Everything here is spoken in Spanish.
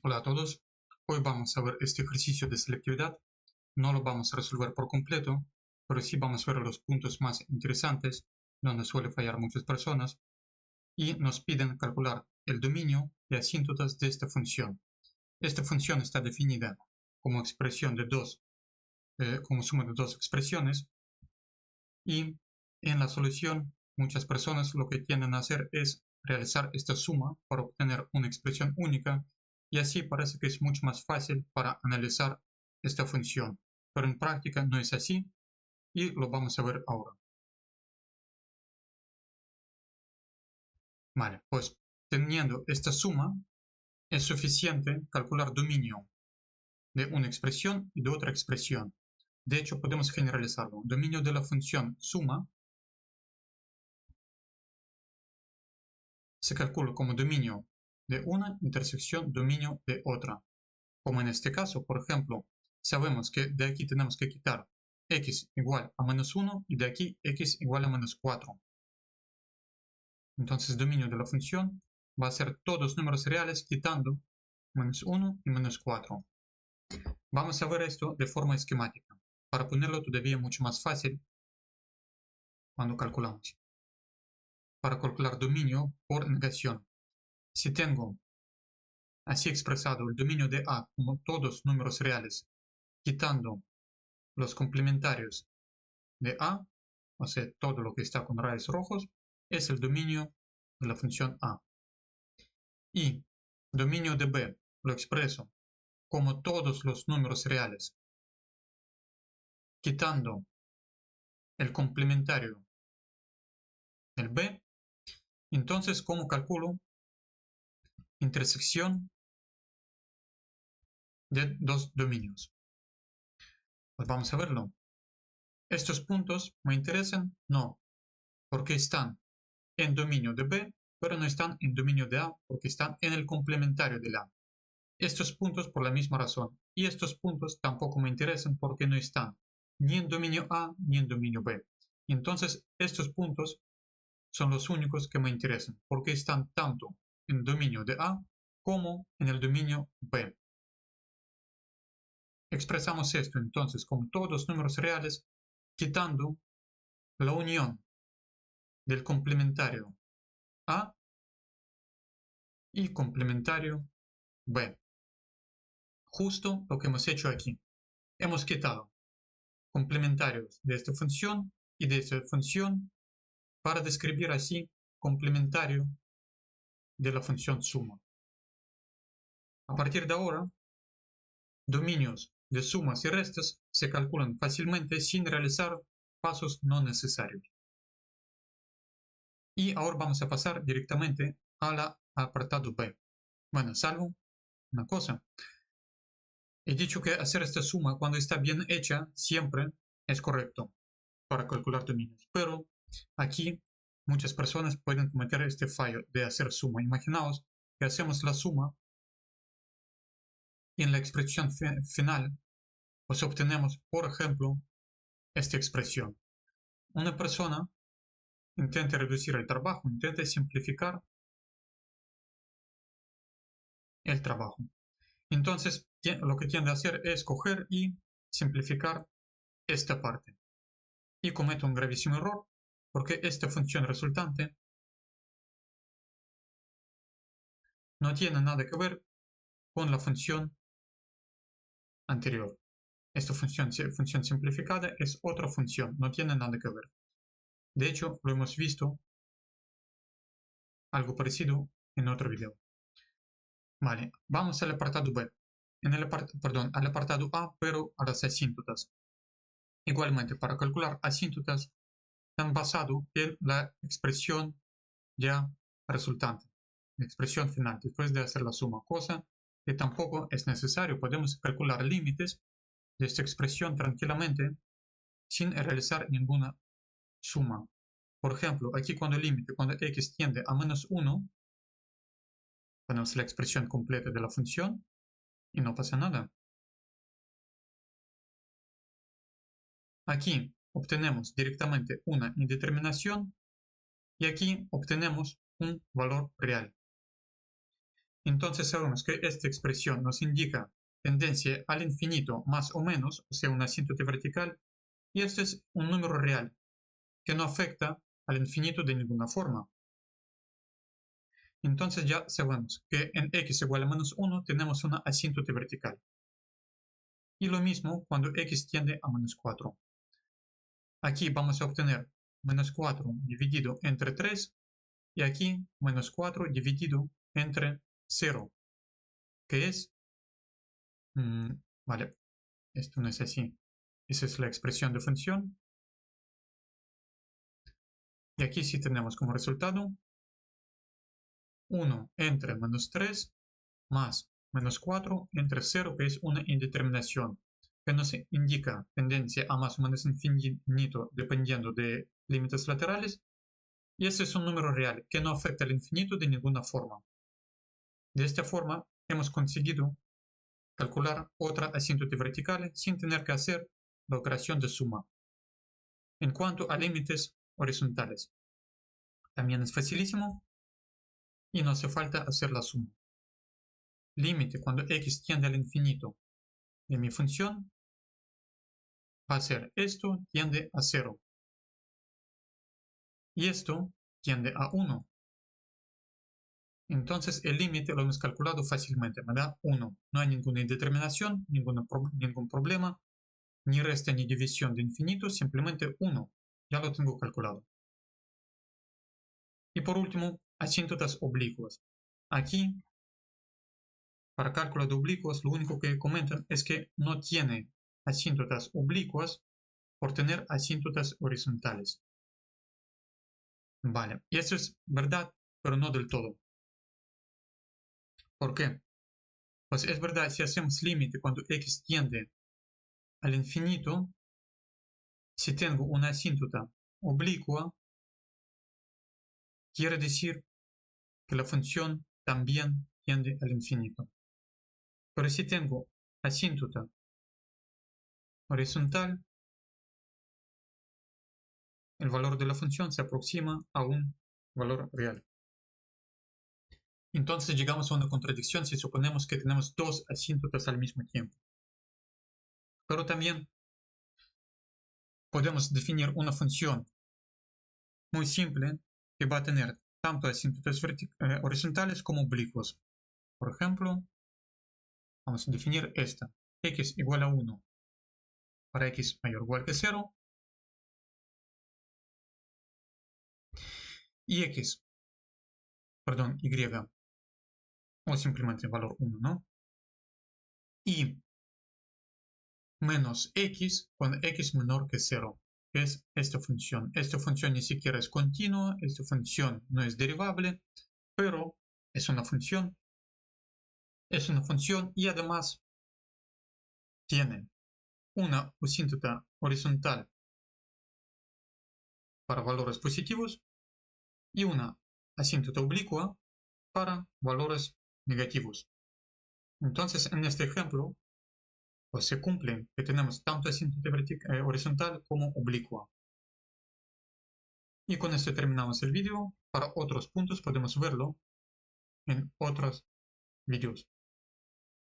Hola a todos, hoy vamos a ver este ejercicio de selectividad. No lo vamos a resolver por completo, pero sí vamos a ver los puntos más interesantes donde suele fallar muchas personas y nos piden calcular el dominio y asíntotas de esta función. Esta función está definida como expresión de como suma de dos expresiones y en la solución muchas personas lo que tienden a hacer es realizar esta suma para obtener una expresión única y así parece que es mucho más fácil para analizar esta función, pero en práctica no es así y lo vamos a ver ahora. Vale, pues teniendo esta suma es suficiente calcular dominio de una expresión y de otra expresión. De hecho, podemos generalizarlo. Dominio de la función suma se calcula como dominio de una intersección dominio de otra. Como en este caso, por ejemplo, sabemos que de aquí tenemos que quitar x igual a menos 1 y de aquí x igual a menos 4. Entonces, dominio de la función va a ser todos los números reales quitando menos 1 y menos 4. Vamos a ver esto de forma esquemática, para ponerlo todavía mucho más fácil cuando calculamos. Para calcular dominio por negación, si tengo así expresado el dominio de A como todos números reales, quitando los complementarios de A, o sea, todo lo que está con rayos rojos, es el dominio de la función A. Y dominio de B lo expreso como todos los números reales, quitando el complementario del B. Entonces, ¿cómo calculo intersección de dos dominios? Pues vamos a verlo. ¿Estos puntos me interesan? No, porque están en dominio de B, pero no están en dominio de A, porque están en el complementario de A. Estos puntos por la misma razón, y estos puntos tampoco me interesan porque no están ni en dominio A ni en dominio B. Entonces, estos puntos son los únicos que me interesan, porque están tanto en dominio de A como en el dominio B. Expresamos esto entonces como todos los números reales, quitando la unión del complementario A y complementario B. Justo lo que hemos hecho aquí. Hemos quitado complementarios de esta función y de esta función para describir así complementario de la función suma. A partir de ahora, dominios de sumas y restas se calculan fácilmente sin realizar pasos no necesarios. Y ahora vamos a pasar directamente al apartado B. Bueno, salvo una cosa. He dicho que hacer esta suma cuando está bien hecha siempre es correcto para calcular dominios, pero aquí muchas personas pueden cometer este fallo de hacer suma. Imaginaos que hacemos la suma y en la expresión final pues obtenemos, por ejemplo, esta expresión. Una persona intenta reducir el trabajo, intenta simplificar el trabajo. Entonces, lo que tiende a hacer es coger y simplificar esta parte. Y comete un gravísimo error, porque esta función resultante no tiene nada que ver con la función anterior. Esta función simplificada es otra función, no tiene nada que ver. De hecho, lo hemos visto algo parecido en otro video. Vale, vamos al apartado B. Al apartado A, pero a las asíntotas. Igualmente, para calcular asíntotas, están basados en la expresión ya resultante, la expresión final, después de hacer la suma, cosa que tampoco es necesario. Podemos calcular límites de esta expresión tranquilamente sin realizar ninguna suma. Por ejemplo, aquí cuando el límite, cuando x tiende a menos 1, ponemos la expresión completa de la función y no pasa nada. Aquí obtenemos directamente una indeterminación y aquí obtenemos un valor real. Entonces sabemos que esta expresión nos indica tendencia al infinito más o menos, o sea, una asíntota vertical, y este es un número real que no afecta al infinito de ninguna forma. Entonces ya sabemos que en x igual a menos 1 tenemos una asíntota vertical. Y lo mismo cuando x tiende a menos 4. Aquí vamos a obtener menos 4 dividido entre 3 y aquí menos 4 dividido entre 0, que es, vale, esto no es así, esa es la expresión de función. Y aquí sí tenemos como resultado 1 entre menos 3 más menos 4 entre 0, que es una indeterminación que nos indica tendencia a más o menos infinito dependiendo de límites laterales. Y este es un número real que no afecta al infinito de ninguna forma. De esta forma hemos conseguido calcular otra asíntota vertical sin tener que hacer la operación de suma. En cuanto a límites horizontales, también es facilísimo y no hace falta hacer la suma. Límite cuando x tiende al infinito de mi función va a ser esto tiende a 0 y esto tiende a 1. Entonces el límite lo hemos calculado fácilmente, me da 1. No hay ninguna indeterminación, ningún problema, ni resta ni división de infinito, simplemente 1. Ya lo tengo calculado. Y por último, asíntotas oblicuas. Aquí, para cálculo de oblicuos, lo único que comentan es que no tiene asíntotas oblicuas por tener asíntotas horizontales. Vale, y eso es verdad, pero no del todo. ¿Por qué? Pues es verdad, si hacemos límite cuando x tiende al infinito, si tengo una asíntota oblicua, quiere decir que la función también tiende al infinito. Pero si tengo asíntota horizontal, el valor de la función se aproxima a un valor real. Entonces llegamos a una contradicción si suponemos que tenemos dos asíntotas al mismo tiempo. Pero también podemos definir una función muy simple que va a tener tanto asíntotas horizontales como oblicuos. Por ejemplo, vamos a definir esta, x igual a 1 para x mayor o igual que 0 y x, perdón, y, o simplemente el valor 1, ¿no? Y menos x cuando x menor que 0, que es esta función. Esta función ni siquiera es continua, esta función no es derivable, pero es una función. Es una función y además tiene una asíntota horizontal para valores positivos y una asíntota oblicua para valores negativos. Entonces, en este ejemplo, pues se cumple que tenemos tanto asíntota horizontal como oblicua. Y con esto terminamos el vídeo. Para otros puntos podemos verlo en otros vídeos.